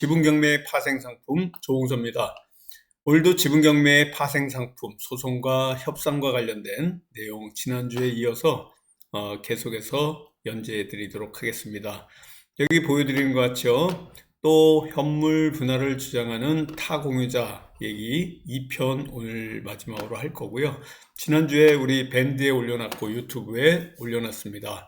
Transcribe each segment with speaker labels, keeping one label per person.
Speaker 1: 지분경매 파생상품 조홍서입니다. 오늘도 지분경매 파생상품 소송과 협상과 관련된 내용 지난주에 이어서 계속해서 연재해 드리도록 하겠습니다. 여기 보여드리는 것 같죠? 또 현물 분할을 주장하는 타공유자 얘기 2편 오늘 마지막으로 할 거고요. 지난주에 우리 밴드에 올려놨고 유튜브에 올려놨습니다.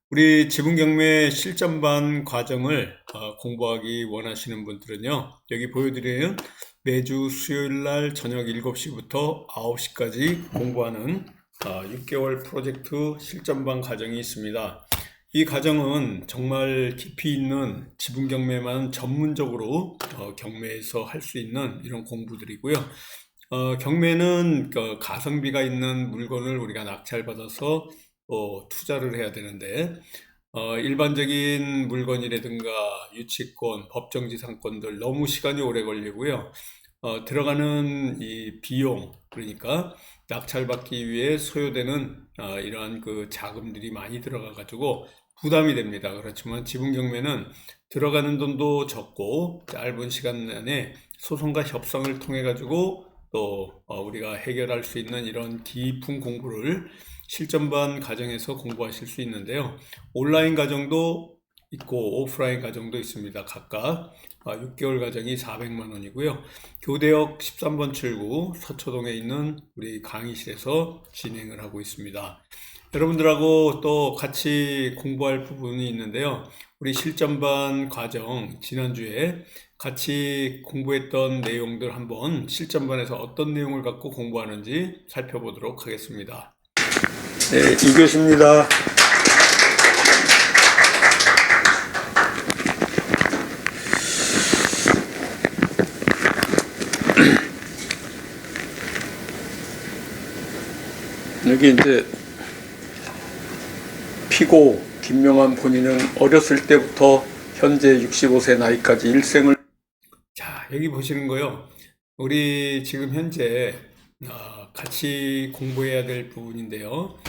Speaker 1: 우리 지분경매 실전반 과정을 공부하기 원하시는 분들은요, 여기 보여드리는 매주 수요일날 저녁 7시부터 9시까지 공부하는 6개월 프로젝트 실전반 과정이 있습니다. 이 과정은 정말 깊이 있는 지분경매만 전문적으로 경매에서 할 수 있는 이런 공부들이고요. 경매는 가성비가 있는 물건을 우리가 낙찰받아서 투자를 해야 되는데 일반적인 물건이라든가 유치권, 법정지상권들 너무 시간이 오래 걸리고요. 들어가는 이 비용, 그러니까 낙찰받기 위해 소요되는 이러한 그 자금들이 많이 들어가 가지고 부담이 됩니다. 그렇지만 지분경매는 들어가는 돈도 적고 짧은 시간 내에 소송과 협상을 통해 가지고 또 우리가 해결할 수 있는 이런 깊은 공부를 실전반 과정에서 공부하실 수 있는데요. 온라인 과정도 있고 오프라인 과정도 있습니다. 각각 6개월 과정이 400만 원이고요. 교대역 13번 출구 서초동에 있는 우리 강의실에서 진행을 하고 있습니다. 여러분들하고 또 같이 공부할 부분이 있는데요. 우리 실전반 과정 지난주에 같이 공부했던 내용들 한번 실전반에서 어떤 내용을 갖고 공부하는지 살펴보도록 하겠습니다. 네, 2교시입니다. 여기 이제 피고 김명환 본인은 어렸을 때부터 현재 65세 나이까지 일생을 여기 보시는 거요. 우리 지금 현재 같이 공부해야 될 부분인데요.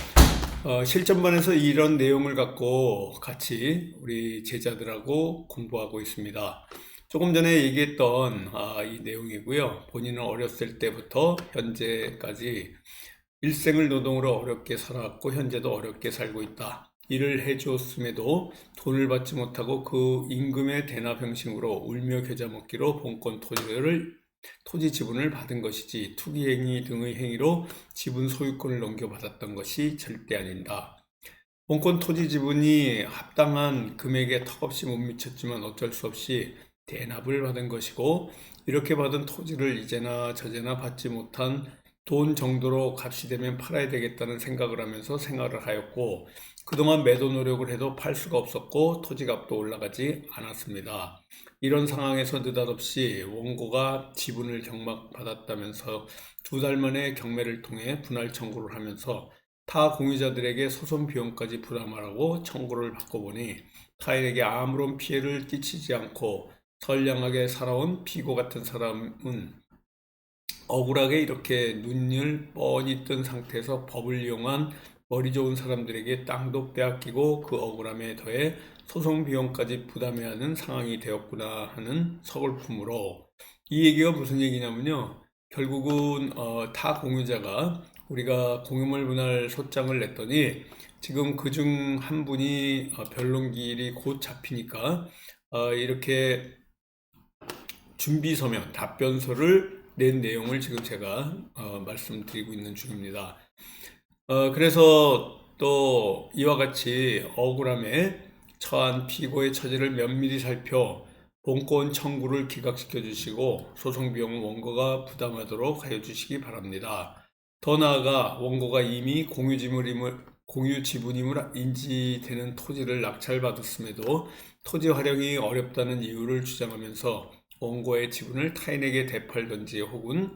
Speaker 1: 실전반에서 이런 내용을 갖고 같이 우리 제자들하고 공부하고 있습니다. 조금 전에 얘기했던 이 내용이고요. 본인은 어렸을 때부터 현재까지 일생을 노동으로 어렵게 살아왔고 현재도 어렵게 살고 있다. 일을 해주었음에도 돈을 받지 못하고 그 임금의 대납 형식으로 울며 겨자 먹기로 본권 토지 지분을 받은 것이지 투기행위 등의 행위로 지분 소유권을 넘겨받았던 것이 절대 아닌다. 본권 토지 지분이 합당한 금액에 턱없이 못 미쳤지만 어쩔 수 없이 대납을 받은 것이고 이렇게 받은 토지를 이제나 저제나 받지 못한 돈 정도로 값이 되면 팔아야 되겠다는 생각을 하면서 생활을 하였고 그동안 매도 노력을 해도 팔 수가 없었고 토지값도 올라가지 않았습니다. 이런 상황에서 느닷없이 원고가 지분을 경락받았다면서 2달 만에 경매를 통해 분할 청구를 하면서 타 공유자들에게 소송 비용까지 부담하라고 청구를 받고 보니 타인에게 아무런 피해를 끼치지 않고 선량하게 살아온 피고 같은 사람은 억울하게 이렇게 눈을 뻔히 뜬 상태에서 법을 이용한 머리 좋은 사람들에게 땅도 빼앗기고 그 억울함에 더해 소송 비용까지 부담해야 하는 상황이 되었구나 하는 서글픔으로 이 얘기가 무슨 얘기냐면요. 결국은 타 공유자가 우리가 공유물 분할 소장을 냈더니 지금 그중 한 분이 변론기일이 곧 잡히니까 이렇게 준비 서면 답변서를 낸 내용을 지금 제가 말씀드리고 있는 중입니다. 그래서 또 이와 같이 억울함에 처한 피고의 처지를 면밀히 살펴 본권 청구를 기각시켜 주시고 소송 비용은 원고가 부담하도록 해 주시기 바랍니다. 더 나아가 원고가 이미 공유 지분임을 인지되는 토지를 낙찰받았음에도 토지 활용이 어렵다는 이유를 주장하면서 원고의 지분을 타인에게 되팔든지 혹은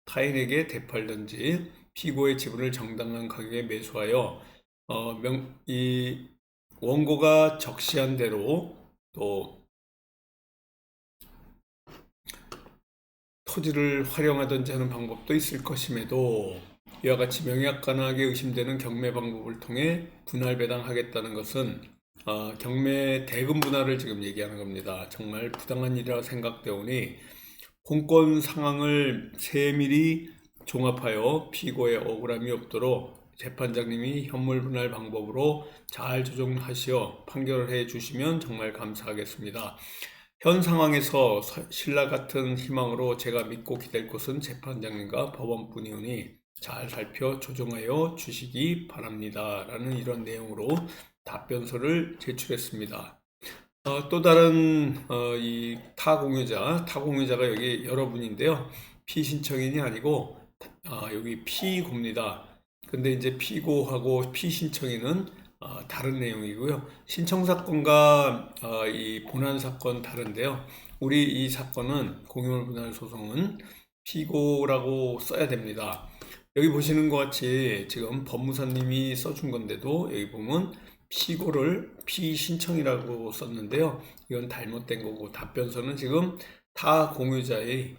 Speaker 1: 타인에게 되팔든지 피고의 지분을 정당한 가격에 매수하여 이 원고가 적시한 대로 또 토지를 활용하든지 하는 방법도 있을 것임에도 이와 같이 명약관하게 의심되는 경매 방법을 통해 분할 배당하겠다는 것은 경매 대금 분할을 지금 얘기하는 겁니다. 정말 부당한 일이라 생각되오니 공권 상황을 세밀히 종합하여 피고의 억울함이 없도록 재판장님이 현물 분할 방법으로 잘 조정하시어 판결을 해 주시면 정말 감사하겠습니다. 현 상황에서 신라 같은 희망으로 제가 믿고 기댈 것은 재판장님과 법원뿐이오니 잘 살펴 조정하여 주시기 바랍니다. 라는 이런 내용으로 답변서를 제출했습니다. 또 다른 이 타공유자가 여기 여러분인데요. 피신청인이 아니고 여기 피고입니다. 근데 이제 피고하고 피신청인은 다른 내용이고요. 신청 사건과 이 본안 사건 다른데요. 우리 이 사건은 공유물 분할 소송은 피고라고 써야 됩니다. 여기 보시는 것 같이 지금 법무사님이 써준 건데도 여기 보면 피고를 피신청이라고 썼는데요. 이건 잘못된 거고 답변서는 지금 타 공유자의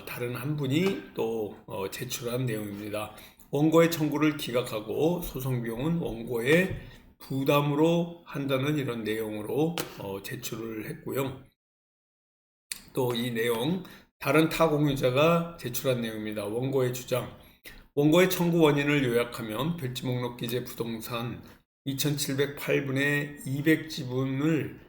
Speaker 1: 다른 한 분이 또 제출한 내용입니다. 원고의 청구를 기각하고 소송 비용은 원고의 부담으로 한다는 이런 내용으로 제출을 했고요. 또 이 내용 다른 타 공유자가 제출한 내용입니다. 원고의 주장. 원고의 청구 원인을 요약하면 별지 목록 기재 부동산 2708분의 200지분을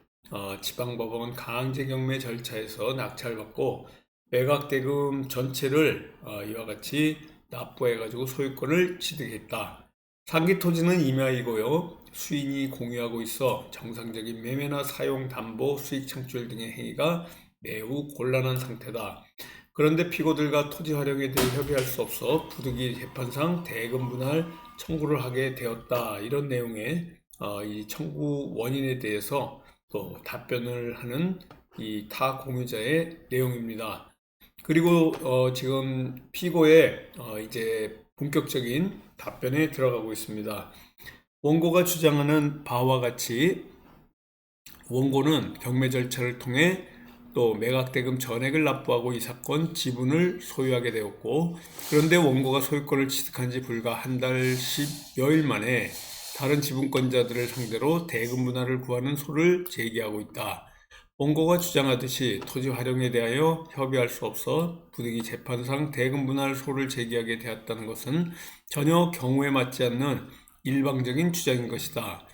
Speaker 1: 지방법원 강제 경매 절차에서 낙찰받고 매각대금 전체를 이와 같이 납부해가지고 소유권을 취득했다. 상기 토지는 임야이고요. 수인이 공유하고 있어 정상적인 매매나 사용, 담보, 수익 창출 등의 행위가 매우 곤란한 상태다. 그런데 피고들과 토지 활용에 대해 협의할 수 없어 부득이 재판상 대금 분할 청구를 하게 되었다. 이런 내용의 이 청구 원인에 대해서 또 답변을 하는 이 타 공유자의 내용입니다. 그리고 지금 피고의 이제 본격적인 답변에 들어가고 있습니다. 원고가 주장하는 바와 같이 원고는 경매 절차를 통해 또 매각대금 전액을 납부하고 이 사건 지분을 소유하게 되었고, 그런데 원고가 소유권을 취득한 지 불과 한 달 10여일 만에 다른 지분권자들을 상대로 대금 분할을 구하는 소를 제기하고 있다. 원고가 주장하듯이 토지 활용에 대하여 협의할 수 없어 부득이 재판상 대금 분할 소를 제기하게 되었다는 것은 전혀 경우에 맞지 않는 일방적인 주장인 것이다.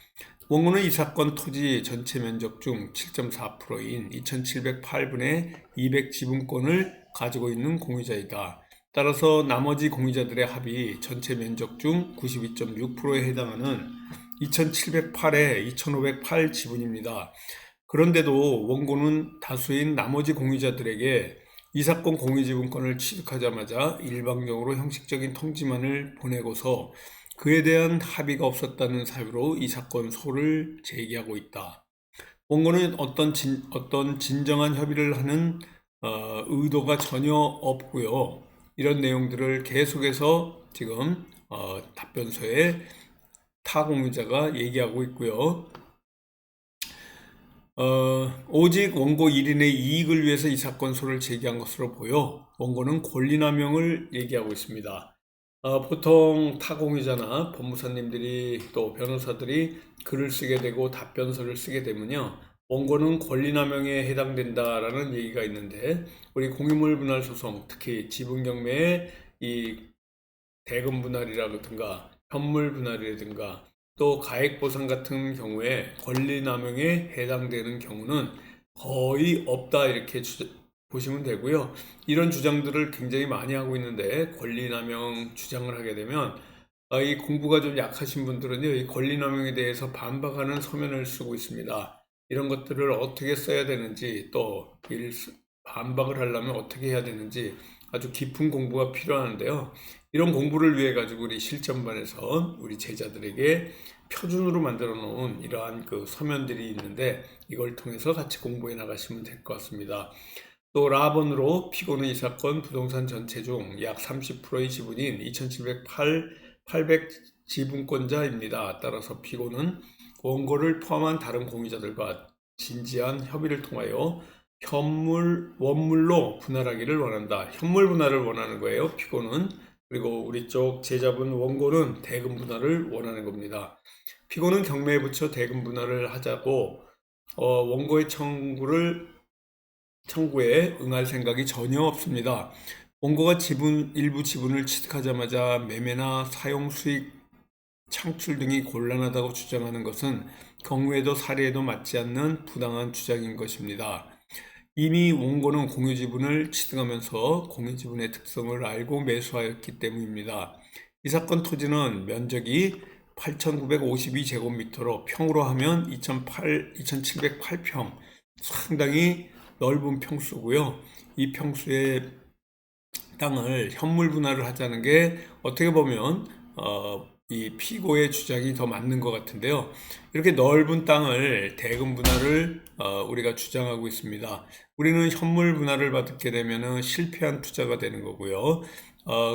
Speaker 1: 원고는 이 사건 토지 전체 면적 중 7.4%인 2708분의 200 지분권을 가지고 있는 공유자이다. 따라서 나머지 공유자들의 합이 전체 면적 중 92.6%에 해당하는 2708에 2508 지분입니다. 그런데도 원고는 다수인 나머지 공유자들에게 이 사건 공유지분권을 취득하자마자 일방적으로 형식적인 통지만을 보내고서 그에 대한 합의가 없었다는 사유로 이 사건 소를 제기하고 있다. 원고는 어떤 진정한 협의를 하는 의도가 전혀 없고요. 이런 내용들을 계속해서 지금 답변서에 타 공유자가 얘기하고 있고요. 오직 원고 1인의 이익을 위해서 이 사건 소를 제기한 것으로 보여 원고는 권리남용을 얘기하고 있습니다. 보통 타공유자나 법무사님들이 또 변호사들이 글을 쓰게 되고 답변서를 쓰게 되면요, 원고는 권리남용에 해당된다라는 얘기가 있는데, 우리 공유물 분할 소송, 특히 지분경매의 이 대금 분할이라든가 현물 분할이라든가 또 가액보상 같은 경우에 권리남용에 해당되는 경우는 거의 없다, 이렇게 보시면 되고요. 이런 주장들을 굉장히 많이 하고 있는데, 권리남용 주장을 하게 되면 이 공부가 좀 약하신 분들은요, 이 권리남용에 대해서 반박하는 서면을 쓰고 있습니다. 이런 것들을 어떻게 써야 되는지, 또 반박을 하려면 어떻게 해야 되는지 아주 깊은 공부가 필요한데요. 이런 공부를 위해 가지고 우리 실전반에서 우리 제자들에게 표준으로 만들어 놓은 이러한 그 서면들이 있는데, 이걸 통해서 같이 공부해 나가시면 될 것 같습니다. 또 라번으로 피고는 이 사건 부동산 전체 중 약 30%의 지분인 2708 지분권자입니다. 따라서 피고는 원고를 포함한 다른 공유자들과 진지한 협의를 통하여 원물로 분할하기를 원한다. 현물 분할을 원하는 거예요, 피고는. 그리고 우리 쪽 제자분 원고는 대금 분할을 원하는 겁니다. 피고는 경매에 붙여 대금 분할을 하자고 원고의 청구에 응할 생각이 전혀 없습니다. 원고가 일부 지분을 취득하자마자 매매나 사용 수익 창출 등이 곤란하다고 주장하는 것은 경우에도 사례에도 맞지 않는 부당한 주장인 것입니다. 이미 원고는 공유지분을 취득하면서 공유지분의 특성을 알고 매수하였기 때문입니다. 이 사건 토지는 면적이 8,952제곱미터로 평으로 하면 2,708평, 상당히 넓은 평수고요. 이 평수의 땅을 현물 분할을 하자는 게 어떻게 보면 이 피고의 주장이 더 맞는 것 같은데요. 이렇게 넓은 땅을 대금 분할을 우리가 주장하고 있습니다. 우리는 현물 분할을 받게 되면 실패한 투자가 되는 거고요.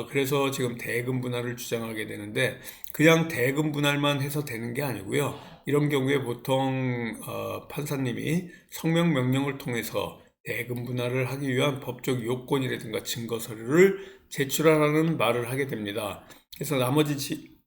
Speaker 1: 그래서 지금 대금 분할을 주장하게 되는데 그냥 대금 분할만 해서 되는 게 아니고요. 이런 경우에 보통 판사님이 성명 명령을 통해서 대금 분할을 하기 위한 법적 요건이라든가 증거 서류를 제출하라는 말을 하게 됩니다. 그래서 나머지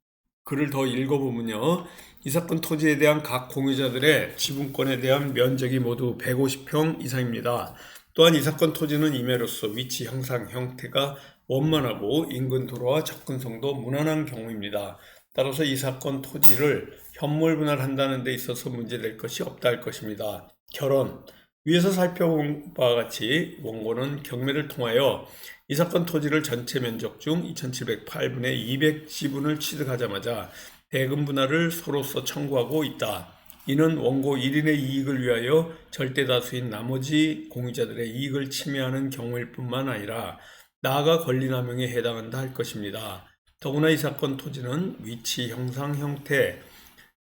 Speaker 1: 글을 더 읽어보면요. 이 사건 토지에 대한 각 공유자들의 지분권에 대한 면적이 모두 150평 이상입니다. 또한 이 사건 토지는 임야로서 위치, 형상, 형태가 원만하고 인근 도로와 접근성도 무난한 경우입니다. 따라서 이 사건 토지를 현물 분할한다는 데 있어서 문제될 것이 없다 할 것입니다. 결론. 위에서 살펴본 바와 같이 원고는 경매를 통하여 이 사건 토지를 전체 면적 중 2708분의 200지분을 취득하자마자 대금 분할을 서로서 청구하고 있다. 이는 원고 1인의 이익을 위하여 절대 다수인 나머지 공유자들의 이익을 침해하는 경우일 뿐만 아니라 나아가 권리남용에 해당한다 할 것입니다. 더구나 이 사건 토지는 위치, 형상,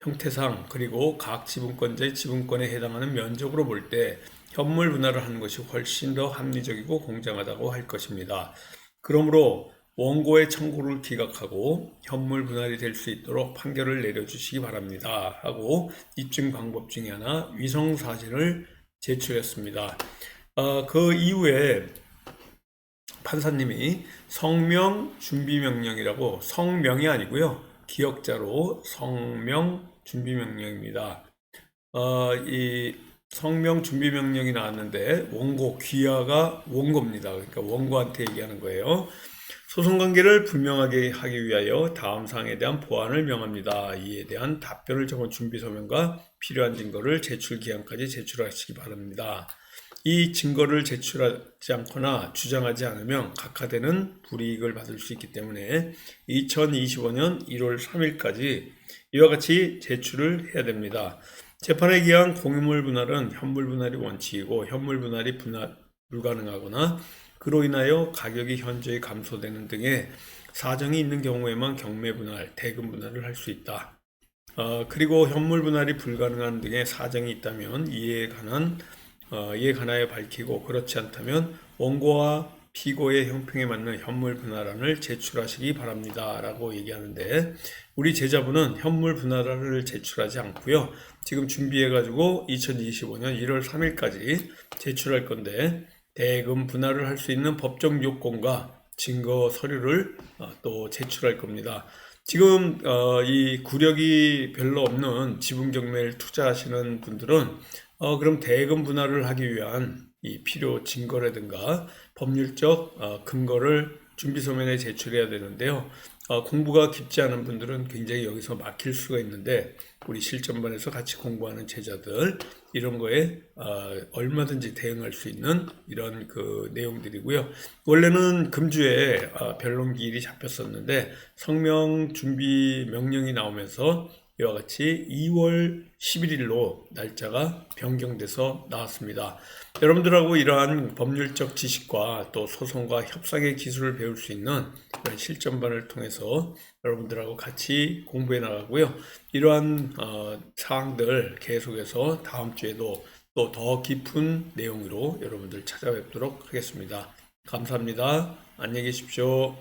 Speaker 1: 형태상 그리고 각 지분권자의 지분권에 해당하는 면적으로 볼 때 현물 분할을 하는 것이 훨씬 더 합리적이고 공정하다고 할 것입니다. 그러므로 원고의 청구를 기각하고 현물 분할이 될 수 있도록 판결을 내려주시기 바랍니다. 하고 입증 방법 중에 하나 위성사진을 제출했습니다. 그 이후에 판사님이 성명 준비명령이라고 성명이 아니고요. 기역자로 성명 준비명령입니다. 이 성명 준비명령이 나왔는데 원고, 귀하가 원고입니다. 그러니까 원고한테 얘기하는 거예요. 소송관계를 분명하게 하기 위하여 다음 사항에 대한 보완을 명합니다. 이에 대한 답변을 적은 준비서면과 필요한 증거를 제출기한까지 제출하시기 바랍니다. 이 증거를 제출하지 않거나 주장하지 않으면 각하되는 불이익을 받을 수 있기 때문에 2025년 1월 3일까지 이와 같이 제출을 해야 됩니다. 재판에 기한 공유물 분할은 현물 분할이 원칙이고 현물 분할이 불가능하거나 그로 인하여 가격이 현저히 감소되는 등의 사정이 있는 경우에만 경매 분할, 대금 분할을 할 수 있다. 그리고 현물 분할이 불가능한 등의 사정이 있다면 이에 관하여 밝히고 그렇지 않다면 원고와 피고의 형평에 맞는 현물 분할안을 제출하시기 바랍니다. 라고 얘기하는데 우리 제자분은 현물 분할안을 제출하지 않고요. 지금 준비해가지고 2025년 1월 3일까지 제출할 건데 대금 분할을 할 수 있는 법적 요건과 증거 서류를 또 제출할 겁니다. 지금 이 구력이 별로 없는 지분 경매를 투자하시는 분들은 그럼 대금 분할을 하기 위한 이 필요 증거라든가 법률적 근거를 준비서면에 제출해야 되는데요. 공부가 깊지 않은 분들은 굉장히 여기서 막힐 수가 있는데 우리 실전반에서 같이 공부하는 제자들 이런 거에 얼마든지 대응할 수 있는 이런 그 내용들이고요. 원래는 금주에 변론기일이 잡혔었는데 성명 준비 명령이 나오면서 이와 같이 2월 11일로 날짜가 변경돼서 나왔습니다. 여러분들하고 이러한 법률적 지식과 또 소송과 협상의 기술을 배울 수 있는 이런 실전반을 통해서 여러분들하고 같이 공부해 나가고요. 이러한 사항들 계속해서 다음 주에도 또 더 깊은 내용으로 여러분들 찾아뵙도록 하겠습니다. 감사합니다. 안녕히 계십시오.